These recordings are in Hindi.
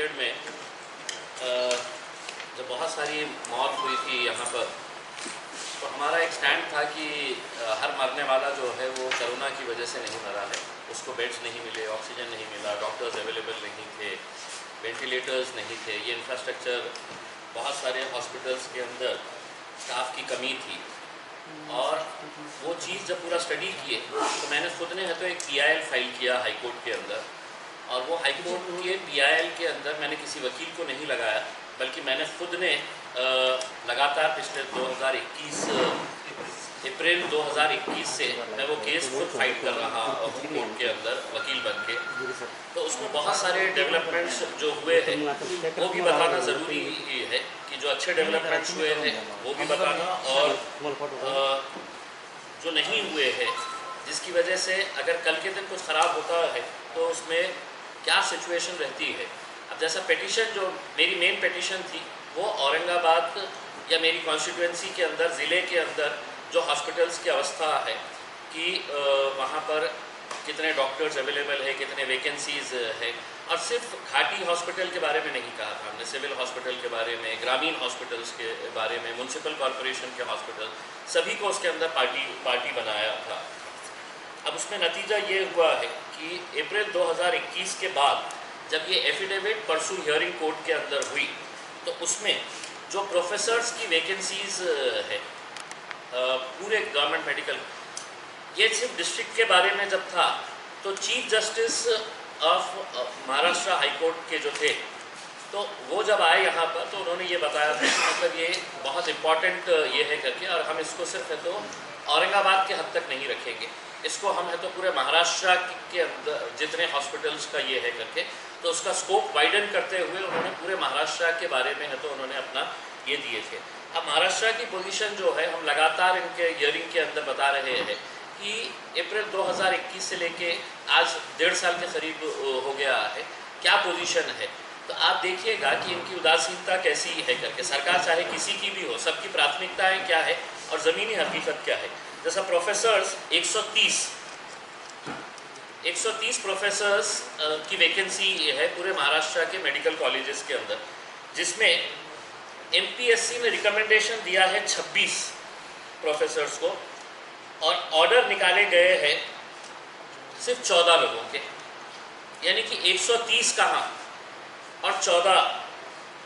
पीरियड में जब बहुत सारी मौत हुई थी यहाँ पर, तो हमारा एक स्टैंड था कि हर मरने वाला जो है वो कोरोना की वजह से नहीं मरा है, उसको बेड्स नहीं मिले, ऑक्सीजन नहीं मिला, डॉक्टर्स अवेलेबल नहीं थे, वेंटिलेटर्स नहीं थे, ये इंफ्रास्ट्रक्चर बहुत सारे हॉस्पिटल्स के अंदर स्टाफ की कमी थी। और वो चीज़ जब पूरा स्टडी किए तो मैंने खुद ने है तो एक PIL फाइल किया हाई कोर्ट के अंदर, और वो हाई कोर्ट के PIL के अंदर मैंने किसी वकील को नहीं लगाया, बल्कि मैंने खुद ने लगातार पिछले 2021 अप्रैल 2021 से मैं वो केस खुद फाइट कर रहा हूँ कोर्ट के अंदर वकील बन के। तो उसमें बहुत सारे डेवलपमेंट्स जो हुए हैं वो भी बताना ज़रूरी है कि जो अच्छे डेवलपमेंट्स हुए हैं वो भी बताना, और जो नहीं हुए हैं जिसकी वजह से अगर कल के दिन कुछ ख़राब होता है तो उसमें क्या सिचुएशन रहती है। अब जैसा पेटिशन जो मेरी मेन पेटिशन थी वो औरंगाबाद या मेरी कॉन्स्टिट्यूएंसी के अंदर, ज़िले के अंदर जो हॉस्पिटल्स की अवस्था है कि वहाँ पर कितने डॉक्टर्स अवेलेबल है, कितने वैकेंसीज़ है, और सिर्फ घाटी हॉस्पिटल के बारे में नहीं कहा था हमने, सिविल हॉस्पिटल के बारे में, ग्रामीण हॉस्पिटल्स के बारे में, म्यूनसिपल कॉरपोरेशन के हॉस्पिटल, सभी को उसके अंदर पार्टी बनाया था। अब उसमें नतीजा ये हुआ है कि अप्रैल 2021 के बाद जब ये एफिडेविट परसों हियरिंग कोर्ट के अंदर हुई तो उसमें जो प्रोफेसर्स की वैकेंसीज़ है पूरे गवर्नमेंट मेडिकल, ये सिर्फ डिस्ट्रिक्ट के बारे में जब था तो chief justice of Maharashtra high court के जो थे तो वो जब आए यहाँ पर तो उन्होंने ये बताया था कि मतलब ये बहुत इम्पॉर्टेंट ये है करके, और हम इसको सिर्फ है तो औरंगाबाद के हद तक नहीं रखेंगे, इसको हम है तो पूरे महाराष्ट्र के अंदर जितने हॉस्पिटल्स का ये है करके, तो उसका स्कोप वाइडन करते हुए उन्होंने पूरे महाराष्ट्र के बारे में है तो उन्होंने अपना ये दिए थे। अब महाराष्ट्र की पोजीशन जो है हम लगातार इनके हियरिंग के अंदर बता रहे हैं कि अप्रैल 2021 से लेके आज 1.5 साल के करीब हो गया है, क्या पोजीशन है। तो आप देखिएगा कि इनकी उदासीनता कैसी है करके, सरकार चाहे किसी की भी हो, सबकी प्राथमिकताएं क्या है और ज़मीनी हकीकत क्या है। जैसा प्रोफेसर्स 130 प्रोफेसर्स की वैकेंसी है पूरे महाराष्ट्र के मेडिकल कॉलेजेस के अंदर, जिसमें MPSC ने रिकमेंडेशन दिया है 26 प्रोफेसर्स को, और ऑर्डर निकाले गए हैं सिर्फ 14 लोगों के, यानी कि 130 कहाँ और 14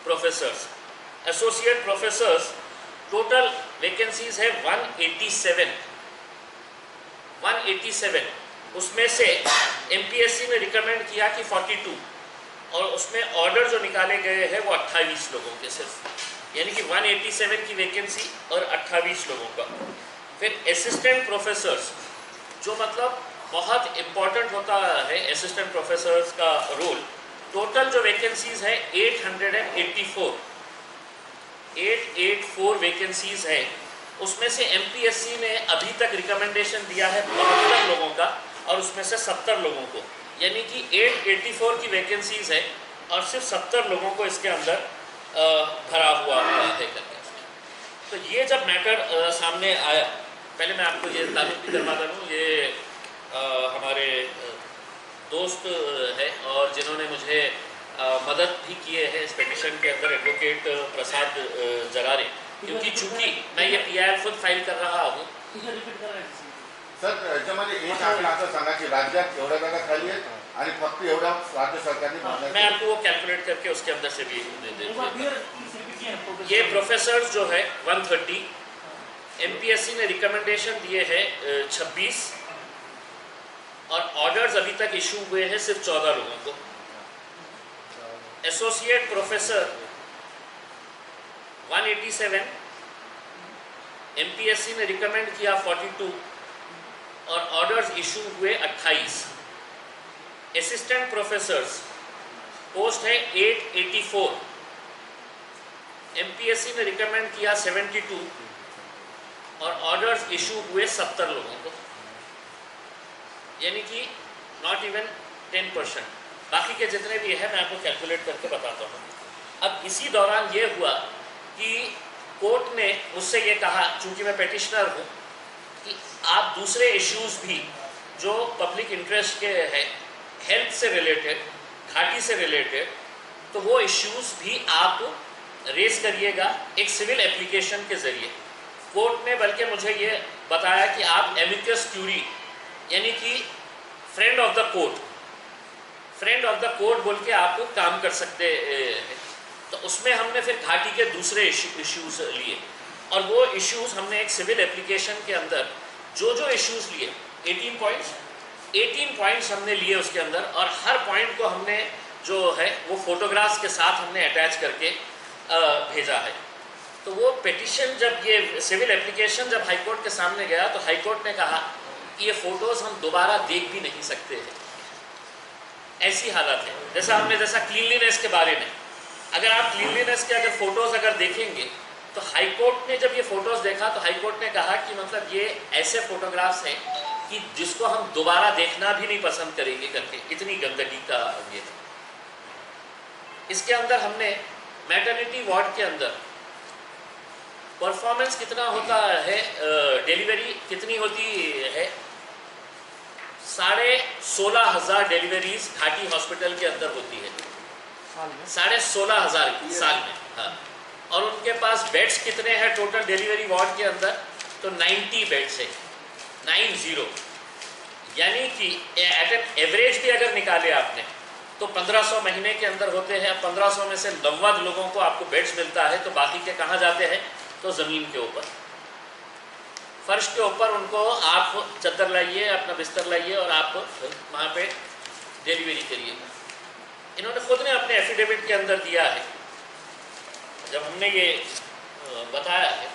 professors. Associate professors total vacancies है 187, उसमें से MPSC ने रिकमेंड किया कि 42, और उसमें ऑर्डर जो निकाले गए हैं वो 28 लोगों के सिर्फ, यानी कि 187 की वैकेंसी और 28 लोगों का। फिर असिस्टेंट प्रोफेसर्स जो मतलब बहुत इम्पॉर्टेंट होता है असिस्टेंट प्रोफेसर्स का रोल, टोटल जो वैकेंसीज है 884 वैकेंसीज है, उसमें से MPSC ने अभी तक रिकमेंडेशन दिया है 72 लोगों का और उसमें से 70 लोगों को, यानी कि 884 की वैकेंसीज है और सिर्फ 70 लोगों को इसके अंदर भरा हुआ है करके। तो ये जब मैटर सामने आया, पहले मैं आपको ये तारीफ भी करवाता हूँ, ये हमारे दोस्त है और जिन्होंने मुझे मदद भी किए हैं इस पिटीशन के अंदर, एडवोकेट प्रसाद जरारे, क्योंकि चूंकि मैं ये PIL खुद फाइल कर रहा हूँ। सर याच्यामध्ये एक आपलं असं सांगा की राज्यात एवढ्या जागा खाली आहेत आणि फक्त एवढा राज्य सरकारने, मैं आपको वो कैलकुलेट करके उसके अंदर से भी दे देता। ये प्रोफेसर्स जो है 130, MPSC ने रिकमेंडेशन दिए हैं 26, और ऑर्डर्स अभी तक इशू हुए हैं सिर्फ 14 लोगों को। एसोसिएट प्रोफेसर 187, MPSC ने रिकमेंड किया 42 और ऑर्डर्स इशू हुए 28। असिस्टेंट प्रोफेसर्स पोस्ट है 884, MPSC ने रिकमेंड किया 72 और ऑर्डर्स इशू हुए 70 लोगों को, यानी कि नॉट इवन 10%। बाकी के जितने भी है मैं आपको कैलकुलेट करके बताता हूँ। अब इसी दौरान ये हुआ कि कोर्ट ने मुझसे ये कहा, चूंकि मैं पेटिशनर हूँ, कि आप दूसरे इश्यूज़ भी जो पब्लिक इंटरेस्ट के हैं, हेल्थ से रिलेटेड, घाटी से रिलेटेड, तो वो इश्यूज भी आप रेज करिएगा एक सिविल एप्लीकेशन के ज़रिए। कोर्ट ने बल्कि मुझे ये बताया कि आप एमिकस क्यूरी यानी कि फ्रेंड ऑफ द कोर्ट बोल के आप काम कर सकते हैं। तो उसमें हमने फिर घाटी के दूसरे इश्यूज लिए और वो इश्यूज हमने एक सिविल एप्लीकेशन के अंदर जो इश्यूज लिए 18 पॉइंट्स हमने लिए उसके अंदर, और हर पॉइंट को हमने जो है वो फोटोग्राफ्स के साथ हमने अटैच करके भेजा है। तो वो पिटिशन जब ये सिविल एप्लीकेशन जब हाईकोर्ट के सामने गया तो हाईकोर्ट ने कहा कि ये फ़ोटोज़ हम दोबारा देख भी नहीं सकते हैं, ऐसी हालत है। जैसा क्लीनलीनेस के बारे में, अगर आप क्लीनलीनेस के अगर फ़ोटोज़ अगर देखेंगे तो हाईकोर्ट ने जब ये फ़ोटोज़ देखा तो हाईकोर्ट ने कहा कि मतलब ये ऐसे फ़ोटोग्राफ्स हैं कि जिसको हम दोबारा देखना भी नहीं पसंद करेंगे करके, इतनी गंदगी का ये था। इसके अंदर हमने मैटरनिटी वार्ड के अंदर परफॉर्मेंस कितना होता है, डिलीवरी कितनी होती है, 16,500 डिलीवरीज घाटी हॉस्पिटल के अंदर होती है 16,500 साल में। हाँ, और उनके पास बेड्स कितने हैं टोटल डिलीवरी वार्ड के अंदर, तो 90 बेड्स है, 90, यानी कि एट एन एवरेज भी अगर निकाले आपने तो 1500 महीने के अंदर होते हैं। 1500 में से 90 लोगों को आपको बेड्स मिलता है, तो बाकी के कहाँ जाते हैं, तो ज़मीन के ऊपर, फर्श के ऊपर उनको आप चद्दर लाइए, अपना बिस्तर लाइए और आप वहाँ पे डिलीवरी करिए। इन्होंने खुद ने अपने एफिडेविट के अंदर दिया है, जब हमने ये बताया है।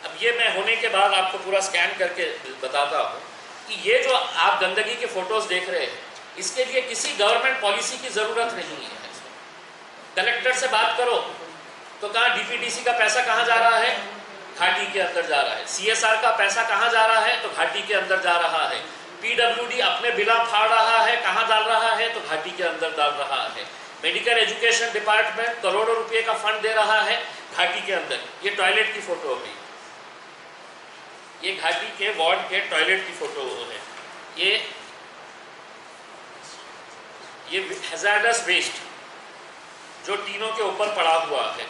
अब ये मैं होने के बाद आपको पूरा स्कैन करके बताता हूँ कि ये जो आप गंदगी के फ़ोटोज़ देख रहे हैं, इसके लिए किसी गवर्नमेंट पॉलिसी की ज़रूरत नहीं है। कलेक्टर से बात करो तो कहाँ डीपीडीसी का पैसा कहाँ जा रहा है, घाटी के अंदर जा रहा है। सीएसआर का पैसा कहाँ जा रहा है, तो घाटी के अंदर जा रहा है। पीडब्ल्यूडी अपने बिला फाड़ रहा है, कहाँ डाल रहा है, तो घाटी के अंदर डाल रहा है। मेडिकल एजुकेशन डिपार्टमेंट करोड़ों रुपए का फंड दे रहा है घाटी के अंदर। ये टॉयलेट की फ़ोटो है, ये घाटी के वार्ड के टॉयलेट की फ़ोटो है। ये हैजार्डस वेस्ट जो टीनों के ऊपर पड़ा हुआ है,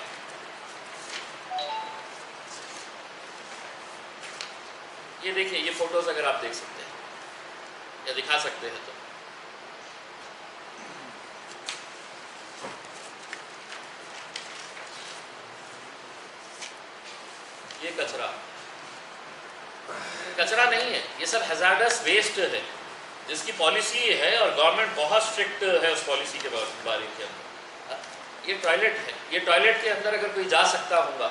ये देखिए, ये फोटोज अगर आप देख सकते हैं या दिखा सकते हैं तो ये कचरा नहीं है, ये सब हैजार्डस वेस्ट है जिसकी पॉलिसी है और गवर्नमेंट बहुत स्ट्रिक्ट है उस पॉलिसी के बारे के अंदर। ये टॉयलेट है, ये टॉयलेट के अंदर अगर कोई जा सकता होगा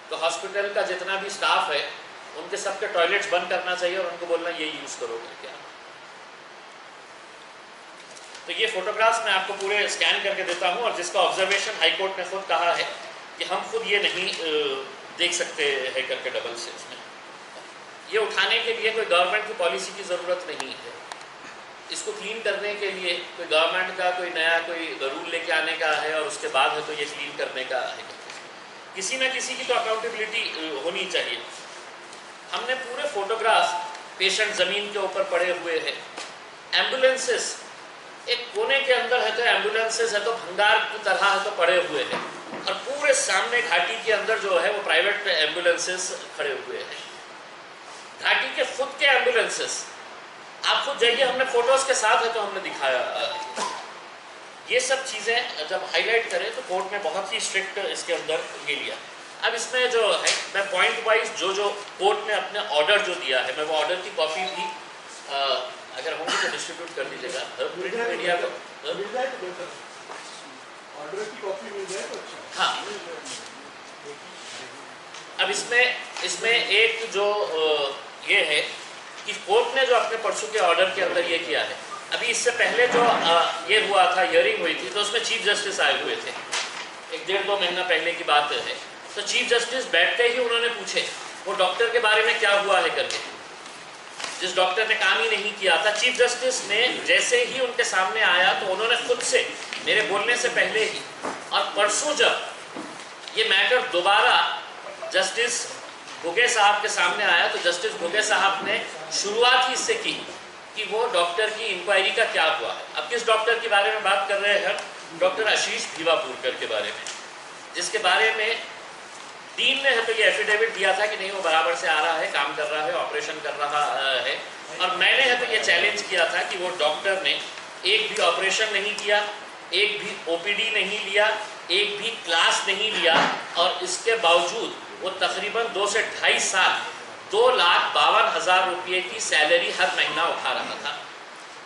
तो हॉस्पिटल का जितना भी स्टाफ है उनके सबके टॉयलेट्स बंद करना चाहिए और उनको बोलना ये यूज़ करोगे क्या। तो ये फोटोग्राफ्स मैं आपको पूरे स्कैन करके देता हूँ, और जिसका ऑब्जर्वेशन हाईकोर्ट ने खुद कहा है कि हम खुद ये नहीं देख सकते हैं करके डबल से इसमें। ये उठाने के लिए कोई गवर्नमेंट की पॉलिसी की ज़रूरत नहीं है। इसको क्लीन करने के लिए कोई गवर्नमेंट का कोई नया कोई रूल लेके आने का है और उसके बाद है तो ये क्लीन करने का है। किसी न किसी की तो अकाउंटेबिलिटी होनी चाहिए। हमने पूरे फोटोग्राफ, पेशेंट ज़मीन के ऊपर पड़े हुए हैं, एम्बुलेंसेस एक कोने के अंदर है तो एम्बुलेंसेस है तो भंडार की तरह है तो पड़े हुए हैं, और पूरे सामने घाटी के अंदर जो है वो प्राइवेट एम्बुलेंसेस खड़े हुए हैं। घाटी के खुद के एम्बुलेंसेस आप खुद जाइए, हमने फोटोज़ के साथ है तो हमने दिखाया। ये सब चीज़ें जब हाईलाइट करें तो कोर्ट ने बहुत ही स्ट्रिक्ट इसके अंदर ये लिया। अब इसमें जो है मैं पॉइंट वाइज जो कोर्ट ने अपने ऑर्डर जो दिया है, मैं वो ऑर्डर की कॉपी भी अगर होंगी तो डिस्ट्रीब्यूट कर दीजिएगा प्रिंट मीडिया को। ऑर्डर की कॉपी मिल जाए तो अच्छा। हाँ, अब इसमें एक जो ये है कि कोर्ट ने जो अपने परसों के ऑर्डर के अंदर ये किया है, अभी इससे पहले जो ये हुआ था, हियरिंग हुई थी, तो उसमें चीफ जस्टिस आए हुए थे, 1-1.5 महीना पहले की बात है। तो चीफ जस्टिस बैठते ही उन्होंने पूछे वो डॉक्टर के बारे में क्या हुआ है करके, जिस डॉक्टर ने काम ही नहीं किया था। चीफ जस्टिस ने जैसे ही उनके सामने आया तो उन्होंने खुद से मेरे बोलने से पहले ही, और परसों जब ये मैटर दोबारा जस्टिस भुगे साहब के सामने आया तो जस्टिस भुगे साहब ने शुरुआत ही इससे की कि वो डॉक्टर की इंक्वायरी का क्या हुआ है। अब किस डॉक्टर की बारे में बात कर रहे हैं डॉक्टर आशीष भिवापुरकर के बारे में, जिसके बारे में डीन ने तो ये एफिडेविट दिया था कि नहीं वो बराबर से आ रहा है, काम कर रहा है, ऑपरेशन कर रहा है। और मैंने तो ये चैलेंज किया था कि वो डॉक्टर ने एक भी ऑपरेशन नहीं किया, एक भी ओपीडी नहीं लिया, एक भी क्लास नहीं लिया, और इसके बावजूद वो तकरीबन 2 से 2.5 साल 2,52,000 रुपये की सैलरी हर महीना उठा रहा था,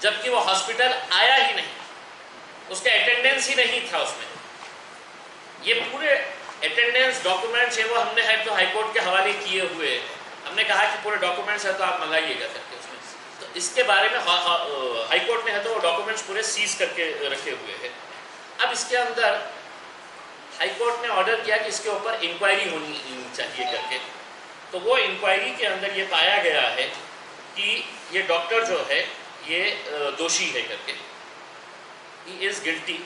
जबकि वो हॉस्पिटल आया ही नहीं, उसका अटेंडेंस ही नहीं था उसमें। ये पूरे अटेंडेंस डॉक्यूमेंट्स है वो हमने है तो हाईकोर्ट के हवाले किए हुए हैं। हमने कहा कि पूरे डॉक्यूमेंट्स है तो आप मंगाइएगा करके उसमें, तो इसके बारे में हाईकोर्ट ने है तो वो डॉक्यूमेंट्स पूरे सीज करके रखे हुए हैं। अब इसके अंदर हाईकोर्ट ने ऑर्डर किया कि इसके ऊपर इंक्वायरी होनी चाहिए करके, तो वो इंक्वायरी के अंदर ये पाया गया है कि ये डॉक्टर जो है ये दोषी है करके, ही इज़ गिल्टी।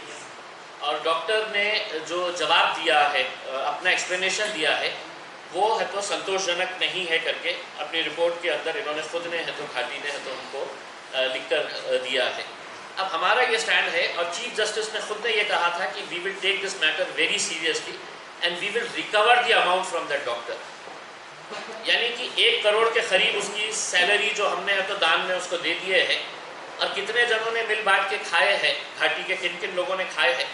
और डॉक्टर ने जो जवाब दिया है, अपना एक्सप्लेनेशन दिया है, वो है तो संतोषजनक नहीं है करके अपनी रिपोर्ट के अंदर इन्होंने खुद ने है तो घाटी ने है तो उनको लिख कर दिया है। अब हमारा ये स्टैंड है, और चीफ जस्टिस ने खुद ने ये कहा था कि we will take this matter very seriously and we will recover the amount from that doctor. यानी कि 1 करोड़ के करीब उसकी सैलरी जो हमने है तो दान में उसको दे दिए हैं, और कितने जनों ने मिल बांट के खाए हैं, घाटी के किन किन लोगों ने खाए हैं।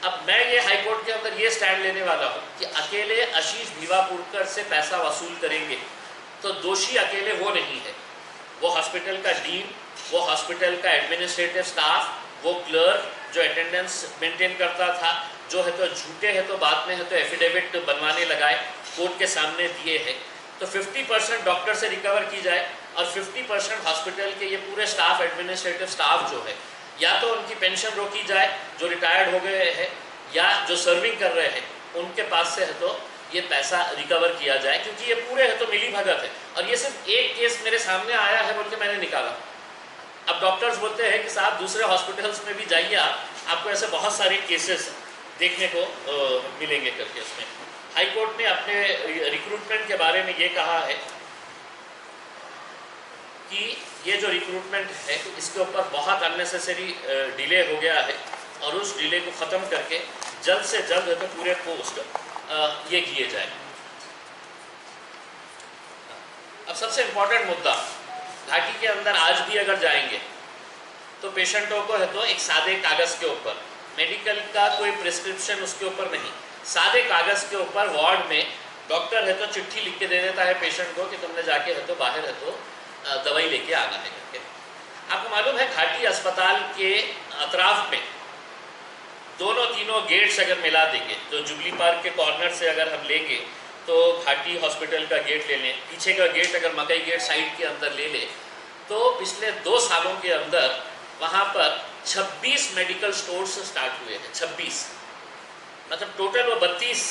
अब मैं ये हाईकोर्ट के अंदर ये स्टैंड लेने वाला हूँ कि अकेले आशीष भिवापुरकर से पैसा वसूल करेंगे तो दोषी अकेले वो नहीं है, वो हॉस्पिटल का डीन, वो हॉस्पिटल का एडमिनिस्ट्रेटिव स्टाफ, वो क्लर्क जो अटेंडेंस मेंटेन करता था, जो है तो झूठे है तो बाद में है तो एफिडेविट बनवाने लगाए, कोर्ट के सामने दिए हैं। तो 50% डॉक्टर से रिकवर की जाए और 50% हॉस्पिटल के ये पूरे स्टाफ, एडमिनिस्ट्रेटिव स्टाफ जो है, या तो उनकी पेंशन रोकी जाए जो रिटायर्ड हो गए हैं, या जो सर्विंग कर रहे हैं उनके पास से है तो ये पैसा रिकवर किया जाए, क्योंकि ये पूरे है तो मिली भगत है। और ये सिर्फ एक केस मेरे सामने आया है बोल के मैंने निकाला। अब डॉक्टर्स बोलते हैं कि साहब दूसरे हॉस्पिटल्स में भी जाइए, आपको ऐसे बहुत सारे केसेस देखने को मिलेंगे करके। उसमें हाईकोर्ट ने अपने रिक्रूटमेंट के बारे में ये कहा है कि ये जो रिक्रूटमेंट है इसके ऊपर बहुत अननेसेसरी डिले हो गया है, और उस डिले को ख़त्म करके जल्द से जल्द है तो पूरे पोस्ट ये किए जाए। अब सबसे इम्पोर्टेंट मुद्दा, घाटी के अंदर आज भी अगर जाएंगे तो पेशेंटों को है तो एक सादे कागज़ के ऊपर, मेडिकल का कोई प्रिस्क्रिप्शन उसके ऊपर नहीं, सादे कागज़ के ऊपर वार्ड में डॉक्टर है तो चिट्ठी लिख के दे देता है पेशेंट को कि तुमने जाके है तो बाहर है तो दवाई लेके आना है करके। आपको मालूम है घाटी अस्पताल के अतराफ में तीनों गेट्स अगर मिला देंगे, तो जुबली पार्क के कॉर्नर से अगर हम लेंगे तो घाटी हॉस्पिटल का गेट ले लें, पीछे का गेट अगर मकई गेट साइड के अंदर ले लें, तो पिछले 2 सालों के अंदर वहाँ पर 26 मेडिकल स्टोर्स स्टार्ट हुए हैं। 26 मतलब टोटल वो 32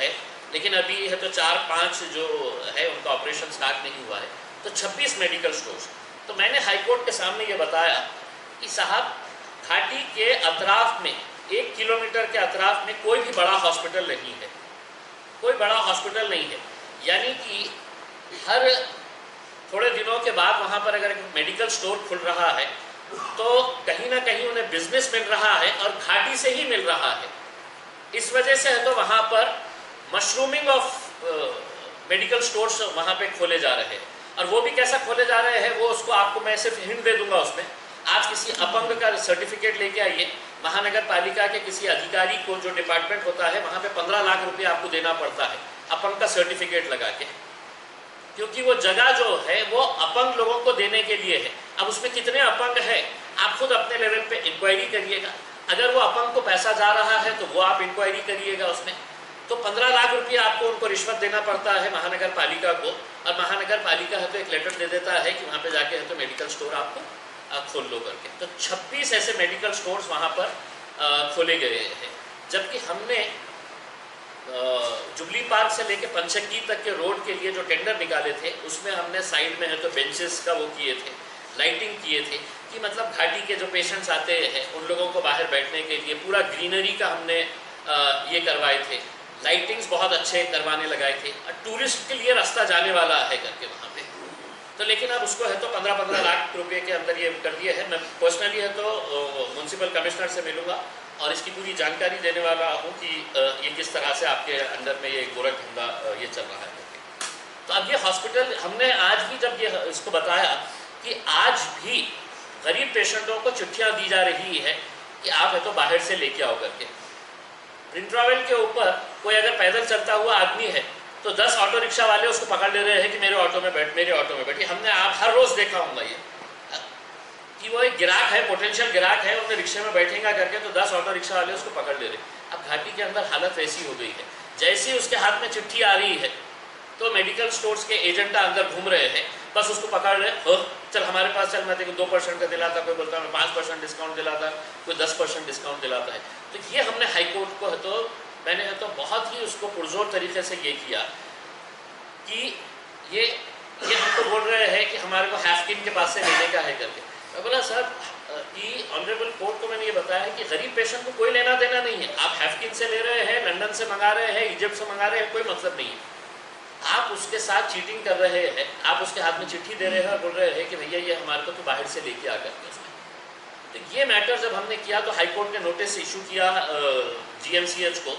है, लेकिन अभी है तो 4-5 जो है उनका ऑपरेशन स्टार्ट नहीं हुआ है, तो 26 मेडिकल स्टोर्स। तो मैंने हाईकोर्ट के सामने ये बताया कि साहब घाटी के अतराफ में 1 किलोमीटर के अतराफ में कोई भी बड़ा हॉस्पिटल नहीं है, कोई बड़ा हॉस्पिटल नहीं है। यानी कि हर थोड़े दिनों के बाद वहाँ पर अगर मेडिकल स्टोर खुल रहा है तो कहीं ना कहीं उन्हें बिजनेस मिल रहा है, और घाटी से ही मिल रहा है। इस वजह से है तो वहाँ पर मशरूमिंग ऑफ मेडिकल स्टोर्स वहाँ पे खोले जा रहे हैं। और वो भी कैसा खोले जा रहे हैं, वो उसको आपको मैं सिर्फ हिंट दे दूंगा। उसमें आज किसी अपंग का सर्टिफिकेट लेके आइए, महानगर पालिका के किसी अधिकारी को जो डिपार्टमेंट होता है वहाँ पे 15 लाख रुपए आपको देना पड़ता है अपंग का सर्टिफिकेट लगा के, क्योंकि वो जगह जो है वो अपंग लोगों को देने के लिए है। अब उसमें कितने अपंग है आप खुद अपने लेवल पे इंक्वायरी करिएगा। अगर वो अपंग को पैसा जा रहा है तो वो आप इंक्वायरी करिएगा उसमें। तो 15 लाख रुपये आपको उनको रिश्वत देना पड़ता है महानगर पालिका को, और महानगर पालिका है तो एक लेटर दे देता है कि वहाँ पे जाके है तो मेडिकल स्टोर आपको खोल लो करके। तो 26 ऐसे मेडिकल स्टोर्स वहाँ पर खोले गए हैं, जबकि हमने जुबली पार्क से लेके पंचक्की तक के रोड के लिए जो टेंडर निकाले थे उसमें हमने साइड में है तो बेंचेस का वो किए थे, लाइटिंग किए थे, कि मतलब घाटी के जो पेशेंट्स आते हैं उन लोगों को बाहर बैठने के लिए पूरा ग्रीनरी का हमने ये करवाए थे, लाइटिंग्स बहुत अच्छे करवाने लगाए थे, और टूरिस्ट के लिए रास्ता जाने वाला है करके वहाँ पे। तो लेकिन अब उसको है तो 15-15 लाख रुपए के अंदर ये कर दिए है। मैं पर्सनली है तो म्यूनसिपल कमिश्नर से मिलूंगा और इसकी पूरी जानकारी देने वाला हूँ कि ये किस तरह से आपके अंडर में ये गोरख धंधा ये चल रहा है। तो अब ये हॉस्पिटल हमने आज भी जब ये इसको बताया कि आज भी गरीब पेशेंटों को चिट्ठियाँ दी जा रही है कि आप है तो बाहर से लेके आओ करके। प्रिंट्रावेल के ऊपर कोई अगर पैदल चलता हुआ आदमी है तो 10 ऑटो रिक्शा वाले उसको पकड़ ले रहे हैं कि मेरे ऑटो में बैठिए। हमने आप हर रोज़ देखा होगा ये कि वो एक गिराक है, पोटेंशियल गिराक है, उन्हें रिक्शे में बैठेगा करके तो 10 ऑटो रिक्शा वाले उसको पकड़ ले रहे। अब घाटी के अंदर हालत ऐसी हो गई है, जैसे ही उसके हाथ में चिट्ठी आ रही है तो मेडिकल स्टोर्स के एजेंट अंदर घूम रहे हैं, बस उसको पकड़ रहे, हो चल हमारे पास चल, मैं तेरे को 2% का दिलाता, कोई बोलता मैं 5% डिस्काउंट दिलाता, कोई 10% डिस्काउंट दिलाता है। तो ये हमने हाईकोर्ट को है तो मैंने है तो बहुत ही उसको पुरजोर तरीके से ये किया कि ये हमको बोल रहे हैं कि हमारे को हैफकिन के पास से लेने का है करके। मैं बोला सर कि ऑनरेबल कोर्ट को मैंने ये बताया है कि गरीब पेशेंट को कोई लेना देना नहीं है, आप हैफकिन से ले रहे हैं, लंदन से मंगा रहे हैं, इजिप्ट से मंगा रहे हैं, कोई मतलब नहीं है। आप उसके साथ चीटिंग कर रहे हैं, आप उसके हाथ में चिट्ठी दे रहे हैं और बोल रहे हैं कि भैया ये हमारे को तो बाहर से लेके आ करके उसमें। तो ये मैटर जब हमने किया तो हाईकोर्ट ने नोटिस इशू किया GMCH को,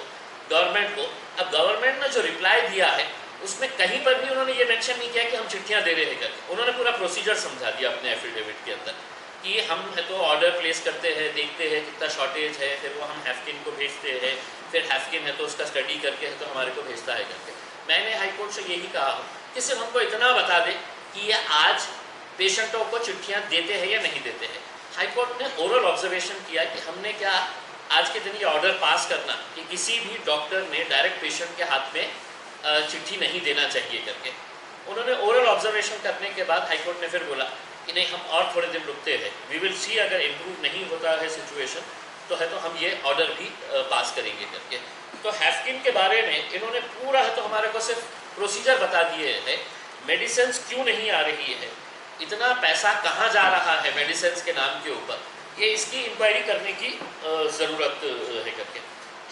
गवर्नमेंट को। अब गवर्नमेंट ने जो रिप्लाई दिया है उसमें कहीं पर भी उन्होंने ये मेंशन नहीं किया कि हम चिट्ठियाँ दे रहे हैं करके। उन्होंने पूरा प्रोसीजर समझा दिया अपने एफिडेविट के अंदर कि हम है तो ऑर्डर प्लेस करते हैं, देखते हैं कितना शॉर्टेज है, फिर वो हम हैफकिन को भेजते हैं, फिर हैफकिन है तो उसका स्टडी करके है तो हमारे को भेजता है करके। मैंने हाईकोर्ट से यही कहा कि सिर्फ हमको इतना बता दें कि ये आज पेशेंटों को चिट्ठियाँ देते हैं या नहीं देते हैं। हाईकोर्ट ने ओरल ऑब्जर्वेशन किया कि हमने क्या आज के दिन ये ऑर्डर पास करना कि किसी भी डॉक्टर ने डायरेक्ट पेशेंट के हाथ में चिट्ठी नहीं देना चाहिए करके। उन्होंने ओरल ऑब्जर्वेशन करने के बाद हाईकोर्ट ने फिर बोला कि नहीं हम और थोड़े दिन रुकते हैं, वी विल सी, अगर इम्प्रूव नहीं होता है सिचुएशन तो है तो हम ये ऑर्डर भी पास करेंगे करके। तो हैफकिन के बारे में इन्होंने पूरा है तो हमारे को सिर्फ प्रोसीजर बता दिए हैं, मेडिसिन क्यों नहीं आ रही है, इतना पैसा कहाँ जा रहा है मेडिसिन के नाम के ऊपर, ये इसकी इंक्वायरी करने की ज़रूरत है करके।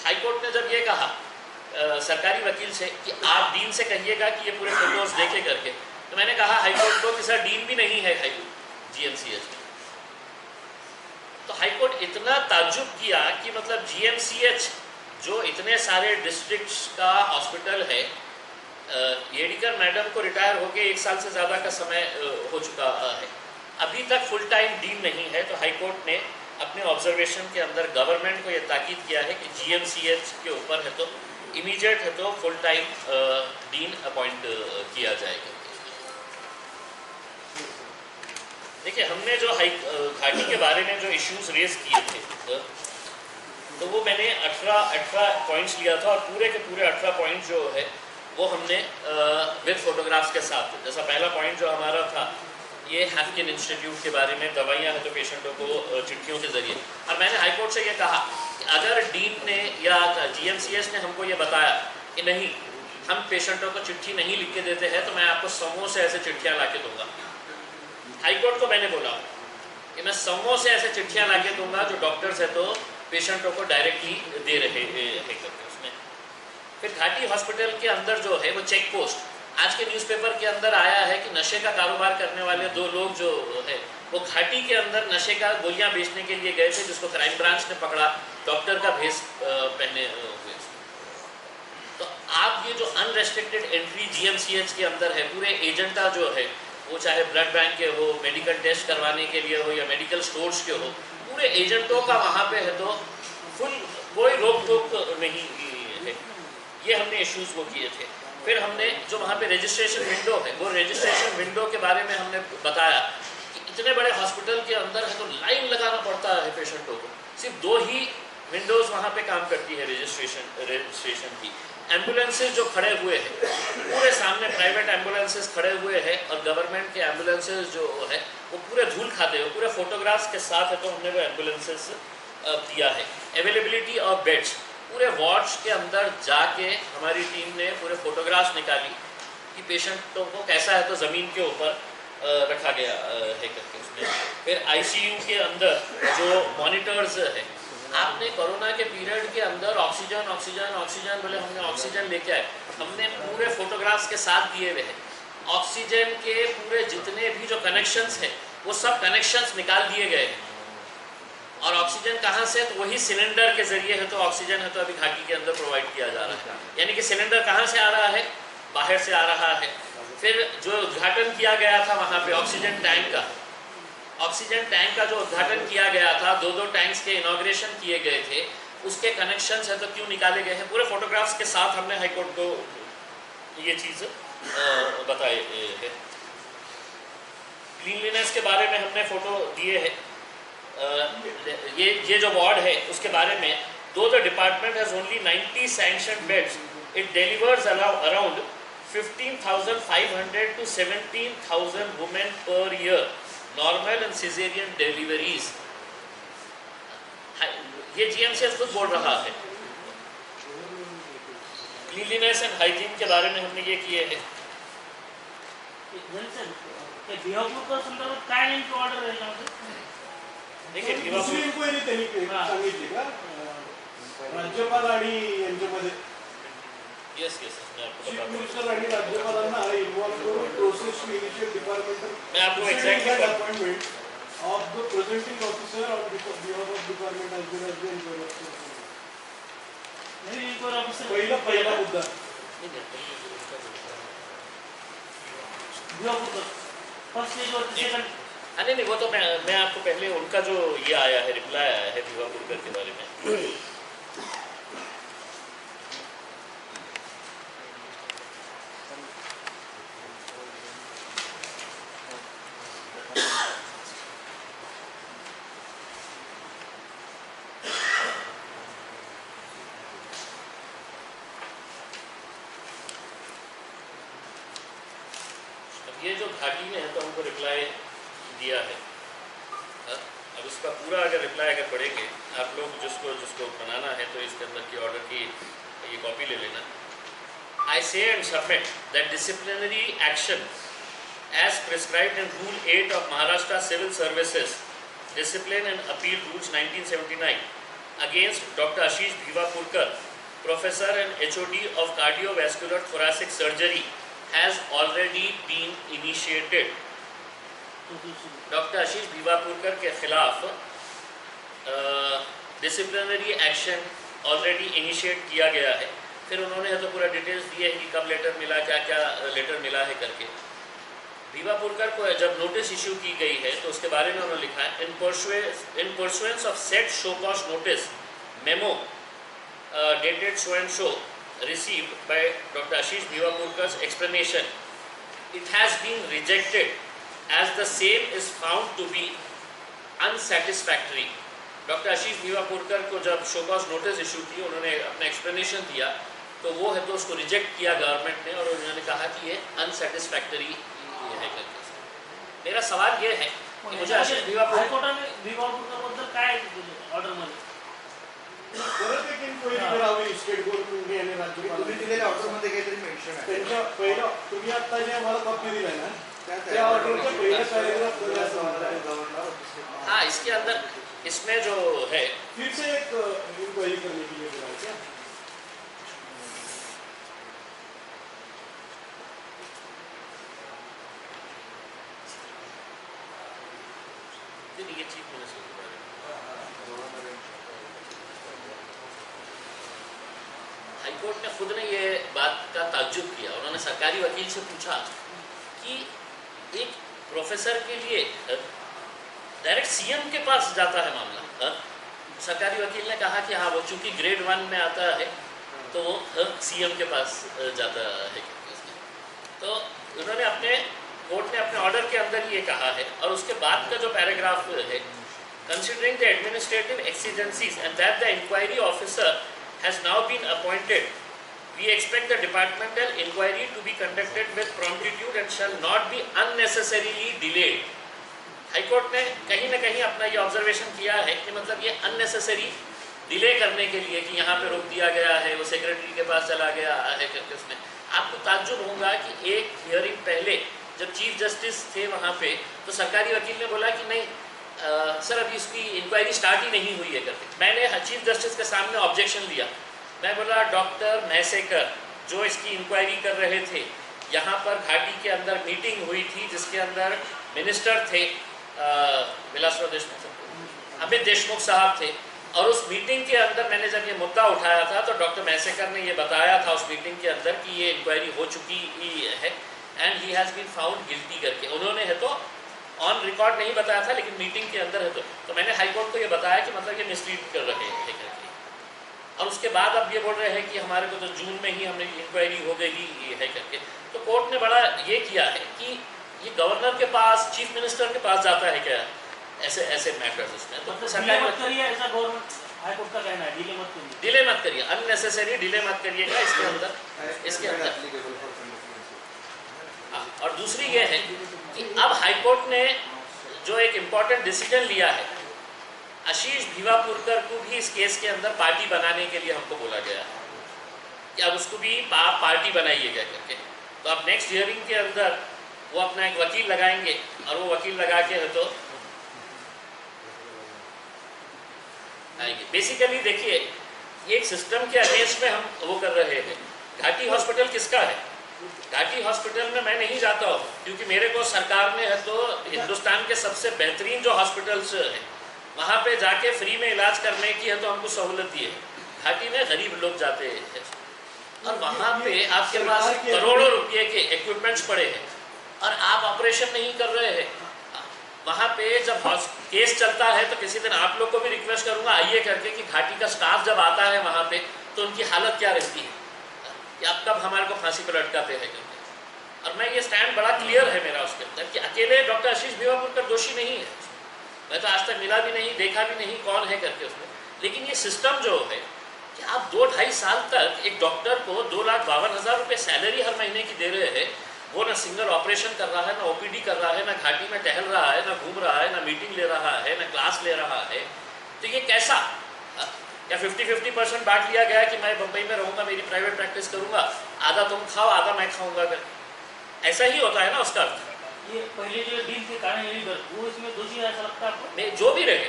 हाईकोर्ट ने जब ये कहा सरकारी वकील से कि आप डीन से कहिएगा कि ये पूरे फोटोज देखे करके, तो मैंने कहा हाईकोर्ट को कि सर डीन भी नहीं है GMCH में। तो हाईकोर्ट इतना ताज्जुब किया कि मतलब GMCH जो इतने सारे डिस्ट्रिक्ट्स का हॉस्पिटल है, येडिकर मैडम को रिटायर होके 1 साल से ज़्यादा का समय हो चुका है, अभी तक फुल टाइम डीन नहीं है। तो हाईकोर्ट ने अपने ऑब्जर्वेशन के अंदर गवर्नमेंट को ये ताकीद किया है कि GMCH के ऊपर है तो इमीडिएट है तो फुल टाइम डीन अपॉइंट किया जाएगा। देखिए हमने जो घाटी के बारे में जो इश्यूज रेज किए थे तो वो मैंने 18 पॉइंट्स लिया था और पूरे के पूरे 18 पॉइंट जो है वो हमने विद फोटोग्राफ्स के साथ, जैसा पहला पॉइंट जो हमारा था ये हैफकिन इंस्टीट्यूट के बारे में, दवाइयाँ हैं तो पेशेंटों को चिट्ठियों के ज़रिए। और मैंने हाईकोर्ट से ये कहा कि अगर डीन ने या GMCH ने हमको ये बताया कि नहीं हम पेशेंटों को चिट्ठी नहीं लिख के देते हैं तो मैं आपको समूह से ऐसे चिट्ठियाँ ला के दूँगा। हाईकोर्ट को मैंने बोला कि मैं समूह से ऐसे चिट्ठियाँ ला के दूँगा जो डॉक्टर्स है तो पेशेंटों को डायरेक्टली दे रहे हैं करके उसमें। फिर घाटी हॉस्पिटल के अंदर जो है वो चेक पोस्ट, आज के न्यूज़पेपर के अंदर आया है कि नशे का कारोबार करने वाले 2 लोग जो है वो घाटी के अंदर नशे का गोलियां बेचने के लिए गए थे, जिसको क्राइम ब्रांच ने पकड़ा डॉक्टर का भेष पहने हुए। तो आप ये जो अनरेस्ट्रिक्टेड एंट्री GMCH के अंदर है, पूरे एजेंटा जो है वो चाहे ब्लड बैंक के हो, मेडिकल टेस्ट करवाने के लिए हो या मेडिकल स्टोर्स के हो, पूरे एजेंटों का वहाँ पे है तो फुल कोई रोक टोक नहीं है। ये हमने इश्यूज़ वो किए थे। फिर हमने जो वहाँ पे रजिस्ट्रेशन विंडो है वो रजिस्ट्रेशन विंडो के बारे में हमने बताया कि इतने बड़े हॉस्पिटल के अंदर है तो लाइन लगाना पड़ता है पेशेंटों को, सिर्फ 2 ही विंडोज़ वहाँ पे काम करती है रजिस्ट्रेशन की। एम्बुलेंसेज जो खड़े हुए हैं पूरे सामने प्राइवेट एम्बुलेंसेज खड़े हुए हैं और गवर्नमेंट के एम्बुलेंसेज जो है वो पूरे धूल खाते हैं, पूरे फोटोग्राफ्स के साथ है तो हमने वो एम्बुलेंसेज दिया है। अवेलेबिलिटी ऑफ बेड्स, पूरे वार्ड्स के अंदर जाके हमारी टीम ने पूरे फोटोग्राफ्स निकाली कि पेशेंटों को कैसा है तो ज़मीन के ऊपर रखा गया है करके उसमें। फिर ICU के अंदर जो मॉनिटर्स है, आपने कोरोना के पीरियड के अंदर ऑक्सीजन बोले हमने ऑक्सीजन लेके आए, हमने पूरे फोटोग्राफ्स के साथ दिए हुए हैं। ऑक्सीजन के पूरे जितने भी जो कनेक्शंस हैं वो सब कनेक्शंस निकाल दिए गए हैं। और ऑक्सीजन कहाँ से, तो वही सिलेंडर के जरिए है, तो ऑक्सीजन है तो अभी घाटी के अंदर प्रोवाइड किया जा रहा है। यानी कि सिलेंडर कहाँ से आ रहा है, बाहर से आ रहा है। फिर जो उद्घाटन किया गया था वहाँ पे ऑक्सीजन टैंक का जो उद्घाटन किया गया था, 2-2 टैंक्स के इनॉग्रेशन किए गए थे, उसके कनेक्शंस है तो क्यों निकाले गए हैं, पूरे फोटोग्राफ्स के साथ हमने हाईकोर्ट को ये चीज़ बताए है। क्लीनलीनेस के बारे में हमने फोटो दिए हैं। ये जो वार्ड है उसके बारे में, दो the department has only 90 sanctioned beds, it delivers around 15,500 to 17,000 women per year, normal and caesarean deliveries. ये जीएमसीएच खुद बोल रहा है। क्लीनलीनेस एंड हाइजीन के बारे में हमने ये किए हैं। देखिए दुसरी इन्क्वायरी त्यांनी सांगितली का राज्यपाल आणि यांच्यामध्ये यस मैं आपको चीफ बताता हूँ। मिनिस्टर आणि राज्यपालांना इन्व्हॉल्व करून प्रोसेस टू इनिशिएट डिपार्टमेंटल मैं आपको exactly appointment of the presenting officer on behalf of department as well as the inquiry officer पहिला मुद्दा नहीं वो तो मैं आपको पहले उनका जो ये आया है, रिप्लाई आया है भिवापुरकर के बारे में। ये जो घाटी में है तो हमको रिप्लाई दिया है। अब इसका पूरा अगर रिप्लाई अगर पढ़ेंगे आप लोग, जिसको बनाना है तो इसके अंदर की ऑर्डर की ये कॉपी ले लेना। I say and submit that disciplinary action as prescribed in rule 8 of Maharashtra civil services discipline and appeal rules 1979 against doctor Ashish Bhivapurkar, professor and HOD of cardiovascular thoracic surgery has already been initiated। Doctor Ashish Bhivapurkar के खिलाफ डिसिप्लिनरी एक्शन ऑलरेडी इनिशिएट किया गया है। फिर उन्होंने तो पूरा डिटेल्स दिए है कि कब लेटर मिला, क्या क्या लेटर मिला है करके। भिवापुरकर को जब नोटिस इशू की गई है तो उसके बारे में उन्होंने लिखा है, इन pursuance of set show cause notice memo dated so and show received by Dr. Ashish Bhivapurkar's explanation, it has been rejected as the same is found to be unsatisfactory। Doctor Ashish Bhivapurkar को जब शोकॉज नोटिस इशू की, उन्होंने अपना एक्सप्लेनेशन दिया तो वो है तो उसको रिजेक्ट किया गवर्नमेंट ने, और उन्होंने कहा कि ये अनसेटिस्फैक्टरी है करके। मेरा सवाल ये है कि मुझे आशीष भिवापुरकर काय ऑर्डर मध्ये परत एक इन्क्वायरी करावी स्टेट गव्हर्नमेंटने आणि राज्यपाल तुम्ही दिलेल्या ऑर्डरमध्ये काहीतरी मेन्शन आहे त्यांच्या पहिला तुम्ही आता जे आम्हाला कॉपी दिलाय ना त्या ऑर्डरच्या पहिल्या पॅरेग्राफ मध्ये असं म्हणतात। हाँ, इसके अंदर इसमें जो है फिर से एक इंक्वायरी करने के लिए बोला क्या? ये चीफ मिनिस्टर के बारे में हाईकोर्ट ने खुद ने ये बात का ताज्जुब किया। उन्होंने सरकारी वकील से पूछा कि एक प्रोफेसर के लिए डायरेक्ट सीएम के पास जाता है मामला। सरकारी वकील ने कहा कि हाँ, वो चूंकि ग्रेड 1 में आता है तो वो सीएम के पास जाता है। तो उन्होंने कोर्ट ने अपने ऑर्डर के अंदर ये कहा है, और उसके बाद का जो पैराग्राफ है, considering the administrative exigencies and that the inquiry officer has now been appointed, we expect the departmental inquiry to be conducted with promptitude and shall not be unnecessarily delayed। High court ने कहीं ना कहीं अपना ये ऑब्जर्वेशन किया है कि मतलब ये अननेसेसरी डिले करने के लिए कि यहाँ पे रोक दिया गया है, वो सेक्रेटरी के पास चला गया है करके। उसमें आपको ताज्जुब होगा कि एक हियरिंग पहले जब चीफ जस्टिस थे वहाँ पे, तो सरकारी वकील ने बोला कि नहीं सर अभी इसकी इंक्वायरी स्टार्ट ही नहीं हुई है करके। मैंने चीफ जस्टिस के सामने ऑब्जेक्शन दिया। मैं बोला डॉक्टर मैसेकर जो इसकी इंक्वायरी कर रहे थे, यहाँ पर घाटी के अंदर मीटिंग हुई थी जिसके अंदर मिनिस्टर थे विलासराव देशमुख, अमित देशमुख साहब थे, और उस मीटिंग के अंदर मैंने जब ये मुद्दा उठाया था तो डॉक्टर मैसेकर ने ये बताया था उस मीटिंग के अंदर कि ये इंक्वायरी हो चुकी है and he has been found guilty करके। उन्होंने है तो ऑन रिकॉर्ड नहीं बताया था लेकिन मीटिंग के अंदर है तो मैंने हाईकोर्ट को ये बताया कि मतलब ये मिसलीड कर रहे हैं करके, और उसके बाद अब ये बोल रहे हैं कि हमारे को तो जून में ही हमने इंक्वायरी हो गई ही है करके। तो कोर्ट ने बड़ा ये किया है कि ये गवर्नर के पास, चीफ मिनिस्टर के पास जाता है क्या ऐसे ऐसे मैटर्स उसमें, तो सरकार मत करिए ऐसा गवर्नमेंट हाईकोर्ट का कहना है, डिले मत करिए, अननेसेसरी डिले मत करिएगा इसके अंदर। और दूसरी ये है कि अब हाईकोर्ट ने जो एक इम्पॉर्टेंट डिसीजन लिया है, आशीष भिवापुरकर को भी इस केस के अंदर पार्टी बनाने के लिए हमको बोला गया है कि अब उसको भी पार्टी बनाइएगा करके। तो अब नेक्स्ट हियरिंग के अंदर वो अपना एक वकील लगाएंगे और वो वकील लगा के है तो आएंगे। बेसिकली देखिए ये एक सिस्टम के अगेंस्ट में हम वो कर रहे हैं। घाटी हॉस्पिटल किसका है? घाटी हॉस्पिटल में मैं नहीं जाता हूँ क्योंकि मेरे को सरकार ने है तो हिंदुस्तान के सबसे बेहतरीन जो हॉस्पिटल्स हैं वहाँ पे जाके फ्री में इलाज करने की है तो हमको सहूलत दी है। घाटी में गरीब लोग जाते हैं और वहाँ पे आपके पास करोड़ों रुपये के इक्विपमेंट्स पड़े हैं और आप ऑपरेशन नहीं कर रहे हैं। वहाँ पे जब केस चलता है तो किसी दिन आप लोग को भी रिक्वेस्ट करूँगा आइए करके कि घाटी का स्टाफ जब आता है वहाँ पे तो उनकी हालत क्या रहती है कि अब कब हमारे को फांसी पर लटकाते हैं करके। और मैं ये स्टैंड बड़ा क्लियर है मेरा उसके अंदर कि अकेले डॉक्टर आशीष भिवापुरकर दोषी नहीं है। मैं तो आज तक मिला भी नहीं, देखा भी नहीं कौन है करके उसमें। लेकिन ये सिस्टम जो है कि आप 2-2.5 साल तक एक डॉक्टर को 2,52,000 रुपये सैलरी हर महीने की दे रहे हैं, वो ना सिंगल ऑपरेशन कर रहा है, ना ओपीडी कर रहा है, ना घाटी में टहल रहा है, ना घूम रहा है, ना मीटिंग ले रहा है, ना क्लास ले रहा है। तो ये कैसा क्या 50-50% बांट लिया गया कि मैं बम्बई में रहूँगा, मेरी प्राइवेट प्रैक्टिस करूँगा, आधा तुम खाओ आधा मैं खाऊँगा करके? ऐसा ही होता है ना उसका अर्थ। ये पहले जो डीन के कारण वो इसमें दोषी ऐसा लगता है आपको? मैं जो भी रहे,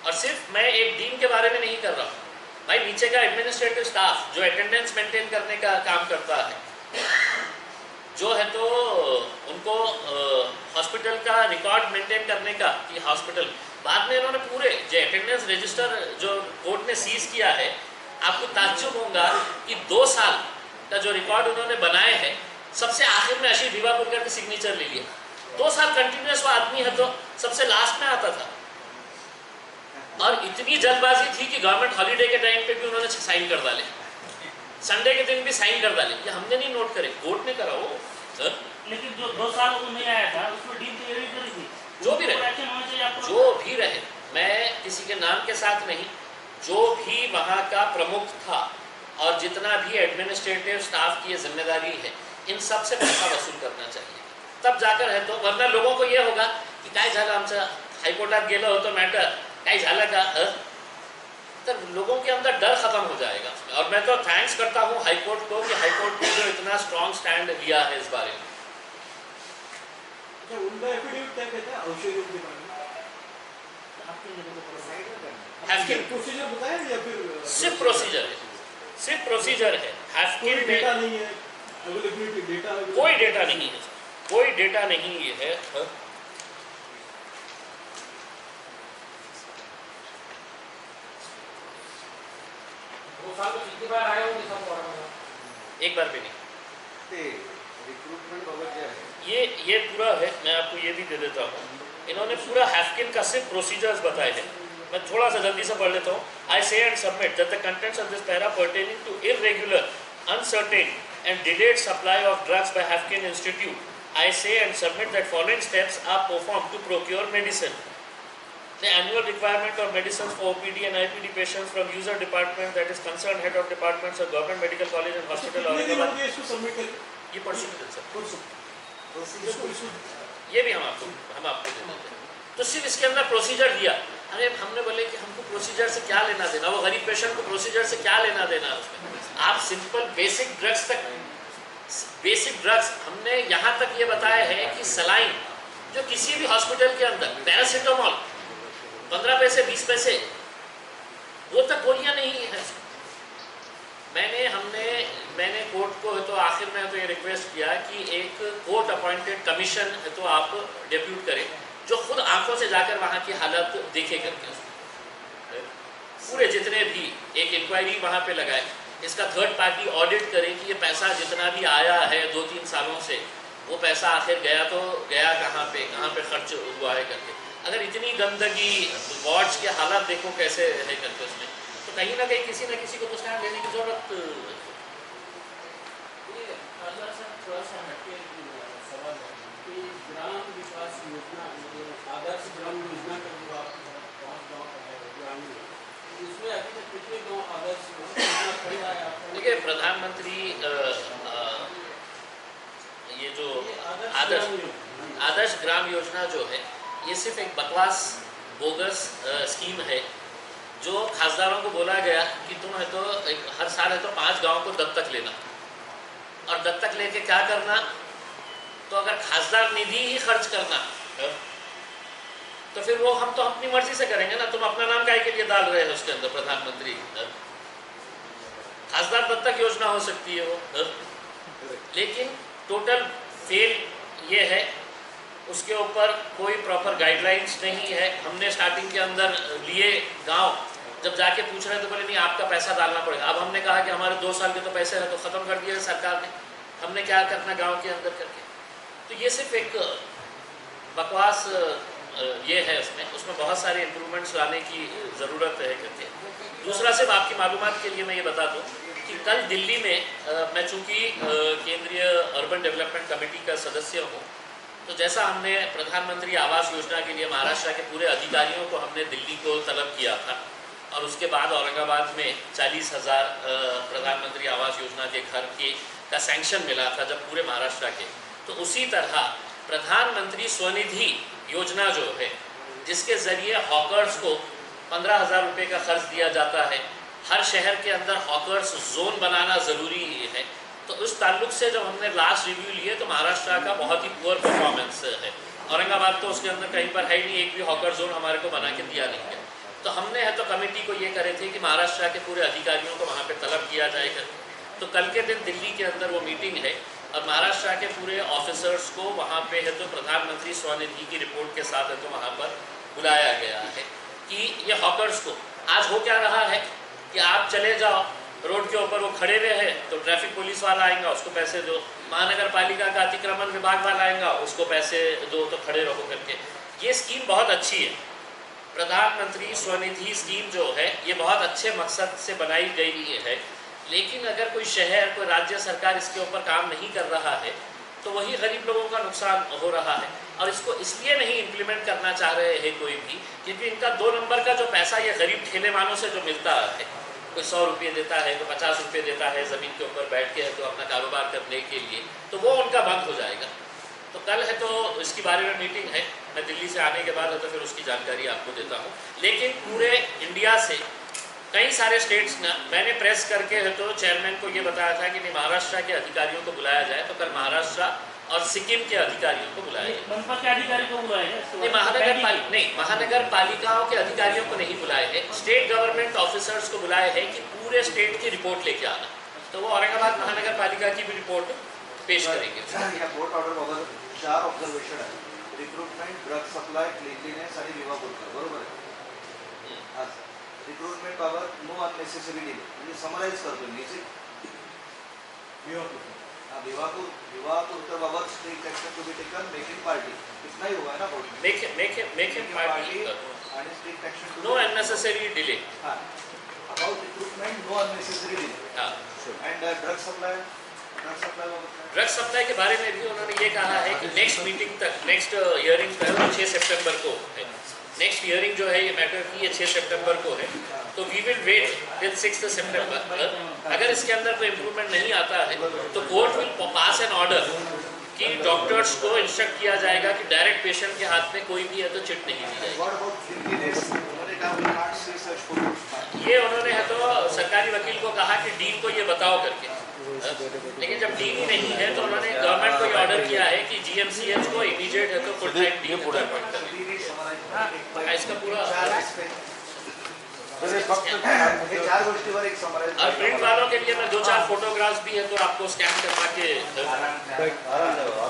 और सिर्फ मैं एक डीन के बारे में नहीं कर रहा हूँ भाई, नीचे का एडमिनिस्ट्रेटिव स्टाफ जो अटेंडेंस मेंटेन करने का काम करता है, जो है तो उनको हॉस्पिटल का रिकॉर्ड मेंटेन करने का कि हॉस्पिटल बाद में इन्होंने पूरे जो अटेंडेंस रजिस्टर जो कोर्ट ने सीज किया है, आपको ताज्जुब होगा कि 2 साल का जो रिकॉर्ड उन्होंने बनाए हैं सबसे आखिर में आशीष भिवापुरकर की सिग्नेचर ले लिया। 2 साल कंटिन्यूस वो आदमी है तो सबसे लास्ट में आता था और इतनी जल्दबाजी थी कि गवर्नमेंट हॉलीडे के टाइम पे भी उन्होंने साइन कर डाले, संडे के दिन भी साइन कर डाले। ये हमने नहीं नोट करे, कोर्ट ने करा वो सर। लेकिन जो 2 साल वो नहीं आया था उसमें डीन तैयारी करी थी। जो भी रहे, मैं किसी के नाम के साथ नहीं, जो भी वहाँ का प्रमुख था और जितना भी एडमिनिस्ट्रेटिव स्टाफ की जिम्मेदारी है, इन सब से पैसा वसूल करना चाहिए, तब जाकर है तो। वरना लोगों को ये होगा कि काय झालं आमचं हाईकोर्टात गेलं होतं मॅटर, काय झालं का, तो लोगों के अंदर डर खत्म हो जाएगा। और मैं तो थैंक्स करता हूँ हाईकोर्ट को कि हाईकोर्ट ने जो इतना स्ट्रॉन्ग स्टैंड लिया है इस बारे में। उनका एफिडेविट क्या कहता है औषधियों के बारे में? प्रोसीजर बताया या फिर सिर्फ प्रोसीजर है। हैफकिन डेटा नहीं है, अवेलेबिलिटी डेटा कोई डेटा नहीं है, कोई डेटा नहीं है। एक बार भी नहीं। रिक्रूटमेंट बाबत ये पूरा है, मैं आपको ये भी दे देता हूँ। इन्होंने पूरा हैफकिन का सिर्फ प्रोसीजर्स बताए हैं, मैं थोड़ा सा जल्दी से पढ़ लेता हूँ। I say and submit that the contents of this para pertaining to irregular, uncertain and delayed supply of drugs by Haffkine institute, I say and submit that following steps are performed to procure medicine. The annual requirement of medicines for OPD and IPD patients from user department, that is concerned head of departments of government medical college and hospital Aurangabad. ये परसों में सर, ये भी हम आपको दे देते हैं। तो सिर्फ इसके अंदर प्रोसीजर दिया। अरे हमने बोले कि हमको प्रोसीजर से क्या लेना देना, वो गरीब पेशेंट को प्रोसीजर से क्या लेना देना उसमें। आप सिंपल बेसिक ड्रग्स हमने यहाँ तक ये बताया है कि सलाइन जो किसी भी हॉस्पिटल के अंदर पैरासीटामोल 15 पैसे 20 पैसे, वो तक गोलियाँ नहीं है। हमने मैंने कोर्ट को है तो आखिर में तो ये रिक्वेस्ट किया कि एक कोर्ट अपॉइंटेड कमीशन है तो आप डेप्यूट करें जो खुद आंखों से जाकर वहाँ की हालत देखे करके पूरे जितने भी एक इंक्वायरी वहाँ पे लगाए, इसका थर्ड पार्टी ऑडिट करे कि ये पैसा जितना भी आया है 2-3 सालों से वो पैसा आखिर गया तो गया कहाँ पे खर्च हुआ है करके। अगर इतनी गंदगी वार्ड्स के हालात देखो कैसे है करके उसमें, तो कहीं ना कहीं किसी न किसी को तो स्टैंड लेने की जरूरत। थोड़ा सा हटके सवाल है कि ग्राम विकास योजना आदर्श ग्राम योजना का जो आप 5 गाँव का है ग्रामीण, इसमें अभी तक कितने गाँव आदर्श खड़े आए आपको? देखिए प्रधानमंत्री ये जो आदर्श ग्राम योजना जो है ये सिर्फ एक बकवास बोगस स्कीम है जो खासदारों को बोला गया कि तुम है तो हर साल है तो 5 गाँव को दत्तक लेना, और दत्तक लेके क्या करना, तो अगर खासदार निधि ही खर्च करना तो फिर वो हम तो अपनी मर्जी से करेंगे ना, तुम अपना नाम काहे के लिए डाल रहे हो उसके अंदर प्रधानमंत्री। खासदार दत्तक योजना हो सकती है वो, लेकिन टोटल फेल ये है, उसके ऊपर कोई प्रॉपर गाइडलाइंस नहीं है। हमने स्टार्टिंग के अंदर लिए गांव, जब जाके पूछ रहे तो बोले नहीं आपका पैसा डालना पड़ेगा। अब हमने कहा कि हमारे 2 साल के तो पैसे हैं तो ख़त्म कर दिए सरकार ने, हमने क्या करना गांव के अंदर करके। तो ये सिर्फ एक बकवास ये है, उसमें बहुत सारे इम्प्रूवमेंट्स लाने की ज़रूरत है करके। दूसरा सिर्फ आपकी मालूमात के लिए मैं ये बता दूँ कि कल दिल्ली में मैं चूँकि केंद्रीय अर्बन डेवलपमेंट कमेटी का सदस्य हूँ, तो जैसा हमने प्रधानमंत्री आवास योजना के लिए महाराष्ट्र के पूरे अधिकारियों को हमने दिल्ली को तलब किया था, और उसके बाद औरंगाबाद में 40,000 प्रधानमंत्री आवास योजना के घर का सैंक्शन मिला था जब पूरे महाराष्ट्र के, तो उसी तरह प्रधानमंत्री स्वनिधि योजना जो है जिसके ज़रिए हॉकर्स को 15,000 रुपये का खर्च दिया जाता है, हर शहर के अंदर हॉकर्स जोन बनाना ज़रूरी है। तो उस ताल्लुक से जब हमने लास्ट रिव्यू लिए तो महाराष्ट्र का बहुत ही पुअर परफॉर्मेंस है। औरंगाबाद तो उसके अंदर कहीं पर है ही नहीं, एक भी हॉकर जोन हमारे को बना के दिया नहीं है। तो हमने है तो कमेटी को ये करे थे कि महाराष्ट्र के पूरे अधिकारियों को वहाँ पे तलब किया जाएगा। तो कल के दिन दिल्ली के अंदर वो मीटिंग है और महाराष्ट्र के पूरे ऑफिसर्स को वहाँ पे है तो प्रधानमंत्री स्वनिधि की रिपोर्ट के साथ है तो वहाँ पर बुलाया गया है कि ये हॉकर्स को आज हो क्या रहा है कि आप चले जाओ रोड के ऊपर, वो खड़े रहे तो ट्रैफिक पुलिस वाला आएगा उसको पैसे दो, महानगर पालिका का अतिक्रमण विभाग वाला आएगा उसको पैसे दो, तो खड़े रहो करके। ये स्कीम बहुत अच्छी है, प्रधानमंत्री स्वनिधि स्कीम जो है ये बहुत अच्छे मकसद से बनाई गई है, लेकिन अगर कोई शहर कोई राज्य सरकार इसके ऊपर काम नहीं कर रहा है तो वही गरीब लोगों का नुकसान हो रहा है। और इसको इसलिए नहीं इम्प्लीमेंट करना चाह रहे हैं कोई भी क्योंकि इनका 2 नंबर का जो पैसा ये गरीब ठेले वालों से जो मिलता है, कोई 100 रुपये देता है, कोई 50 रुपये देता है ज़मीन के ऊपर बैठ के है तो अपना कारोबार करने के लिए, तो वो उनका बंद हो जाएगा। तो कल है तो इसके बारे में मीटिंग है, मैं दिल्ली से आने के बाद है तो फिर उसकी जानकारी आपको देता हूँ। लेकिन पूरे इंडिया से कई सारे स्टेट्स ने मैंने प्रेस करके है तो चेयरमैन को ये बताया था कि नहीं महाराष्ट्र के अधिकारियों को बुलाया जाए, तो कल महाराष्ट्र और सिक्किम के अधिकारियों को बुलाया जाए। मनपा के अधिकारी को बुलाया नहीं, महानगर पालिकाओं के अधिकारियों को नहीं बुलाए हैं, स्टेट गवर्नमेंट ऑफिसर्स को बुलाए हैं कि पूरे स्टेट की रिपोर्ट लेके आना। तो वो औरंगाबाद महानगर पालिका की भी रिपोर्ट पेश करेंगे। कोर्ट ऑर्डर बाबत 4 ऑब्झर्वेशन आहे, रिक्रुटमेंट, ड्रग सप्लाय, क्लिनलीनेस आणि विवाह बरोबर आहे। रिक्रुटमेंट बाबत नो अननेसेसरी डिले, म्हणजे समराइज करतो मी विवाह बाबत strict action to be taken, making party इतना ही हुआ है ना कोर्ट में, मेकिंग पार्टी आणि strict action no unnecessary delay. हां, about recruitment no unnecessary delay. हाँ, एंड ड्रग सप्लाई बाबत ड्रग सप्लाई के बारे में भी उन्होंने ये कहा है कि नेक्स्ट मीटिंग तक, नेक्स्ट हियरिंग जो है 6 सितंबर को है। नेक्स्ट हियरिंग जो है ये मैटर की ये 6 सितंबर को है, तो वी विल वेट टिल 6 सितंबर। अगर इसके अंदर कोई इम्प्रूवमेंट नहीं आता है तो court will pass an order कि डॉक्टर्स को इंस्ट्रक्ट किया जाएगा कि डायरेक्ट पेशेंट के हाथ में कोई भी है तो चिट नहीं दी जाएगी। ये उन्होंने है तो सरकारी वकील को कहा कि डीन को ये बताओ करके, लेकिन जब डीन ही नहीं है तो उन्होंने गवर्नमेंट को ये ऑर्डर किया है कि GMCH को इमीडिएट है तो फुल टाइम डीन अपॉइंट कर। इसका पूरा तर हे फक्त हे 4 गोष्टीवर एक समराईज और प्रिंट वालों के लिए मैं 2-4 फोटोग्राफ्स भी है तो आपको स्कैन करवा के आराम